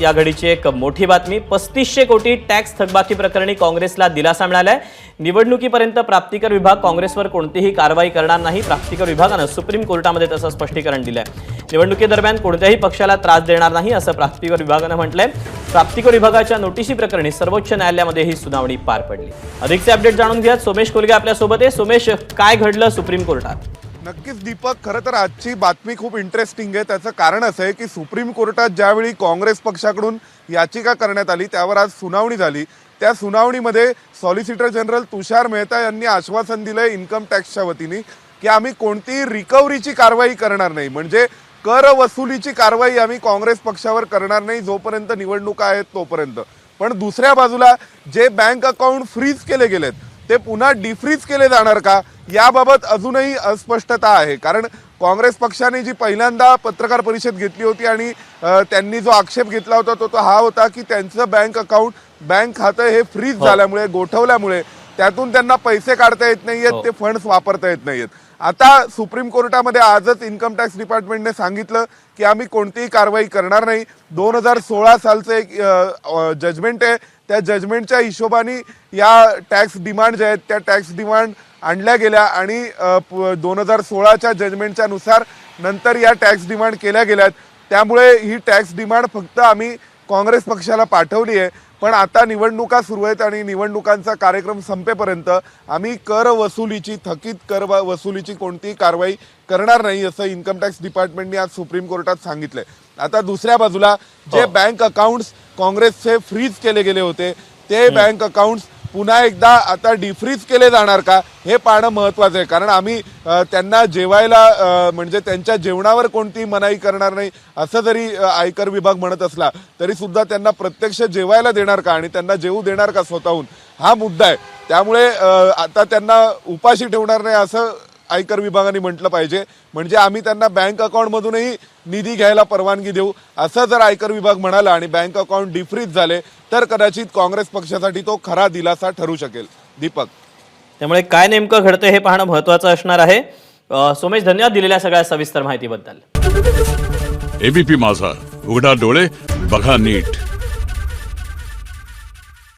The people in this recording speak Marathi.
या घडीची एक मोठी बातमी 3500 कोटी टॅक्स थकबाकी प्रकरणी काँग्रेसला दिलासा मिळालाय। निवडणुकीपर्यंत प्राप्तिकर विभाग काँग्रेसवर कोणतीही कारवाई करणार नाही। प्राप्तिकर विभागाने सुप्रीम कोर्टामध्ये तसं स्पष्टीकरण दिलंय। निवडणुकीदरम्यान कोणत्याही पक्षाला त्रास देणार नाही असं प्राप्तिकर विभागाने म्हटलंय। प्राप्तिकर विभागाच्या नोटिसी प्रकरणी सर्वोच्च न्यायालयामध्ये ही सुनावणी पार पडली। अधिकचे अपडेट जाणून घ्या सोमेश कोलगे आपल्या सोबत आहे। सोमेश, काय घडलं सुप्रीम कोर्टात? नक्कीच दीपक, खरं तर आजची बातमी खूप इंटरेस्टिंग आहे। त्याचं कारण असं आहे की सुप्रीम कोर्टात ज्यावेळी काँग्रेस पक्षाकडून याचिका करण्यात आली त्यावर आज सुनावणी झाली। त्या सुनावणीमध्ये सॉलिसिटर जनरल तुषार मेहता यांनी आश्वासन दिलंय इन्कम टॅक्सच्या वतीने की आम्ही कोणतीही रिकव्हरीची कारवाई करणार नाही, म्हणजे कर वसुलीची कारवाई आम्ही काँग्रेस पक्षावर करणार नाही जोपर्यंत निवडणुका आहेत तोपर्यंत। पण दुसऱ्या बाजूला जे बँक अकाउंट फ्रीज केले गेलेत ते पुन्हा डिफ्रीज केले जाणार का याबाबत अजूनही अस्पष्टता आहे। कारण काँग्रेस पक्षाने जी पहिल्यांदा पत्रकार परिषद घेतली होती आणि त्यांनी जो आक्षेप घेतला होता तो हा होता की त्यांचं बँक खातं हे फ्रीज झाल्यामुळे, गोठवल्यामुळे त्यातून त्यांना पैसे काढता येत नाहीयेत, ते फंड्स वापरता येत नाहीयेत। आता सुप्रीम कोर्टामध्ये आजच इन्कम टॅक्स डिपार्टमेंटने सांगितलं की आम्ही कोणतीही कारवाई करणार नाही। 2016 सालचं एक जजमेंट आहे, त्या जजमेंटच्या हिशोबाने या टॅक्स डिमांड ज्या आहेत त्या टॅक्स डिमांड आणल्या गेल्या आणि 2016च्या जजमेंटच्या नुसार नंतर या टॅक्स डिमांड केल्या गेल्यात। त्यामुळे ही टॅक्स डिमांड फक्त आम्ही काँग्रेस पक्षाला पाठवली आहे। पण आता निवडणुका सुरू आहेत आणि निवडणुकांचा कार्यक्रम संपेपर्यंत आम्ही थकीत कर वसुलीची कोणतीही कारवाई करणार नाही असं इन्कम टॅक्स डिपार्टमेंटने आज सुप्रीम कोर्टात सांगितलंय। आता दुसऱ्या बाजूला जे बँक अकाउंट्स काँग्रेसचे फ्रीज केले गेले होते ते बँक अकाउंट्स पुन्हा एकदा आता डिफ्रीज केले जाणार का हे पाहणं महत्त्वाचं आहे। कारण आम्ही त्यांना जेवायला म्हणजे त्यांच्या जेवणावर कोणतीही मनाई करणार नाही असं जरी आयकर विभाग म्हणत असला तरी सुद्धा त्यांना प्रत्यक्ष जेवायला देणार का आणि त्यांना जेवू देणार का स्वतःहून, हा मुद्दा आहे। त्यामुळे आता त्यांना उपाशी ठेवणार नाही असं आयकर विभागाने म्हटलं पाहिजे, म्हणजे आम्ही त्यांना बँक अकाउंटमधूनही निधी घ्यायला परवानगी देऊ असं जर आयकर विभाग म्हणाला आणि बँक अकाउंट डिफ्रीज झाले तर कदाचित काँग्रेस पक्षासाठी तो खरा दिलासा ठरू शकेल। दीपक, त्यामुळे काय नेमकं घडतं हे पाहणं महत्त्वाचं असणार आहे। सोमेश, धन्यवाद दिलेल्या सगळ्या सविस्तर माहितीबद्दल। एबीपी माझा, उघडा डोळे बघा नीट।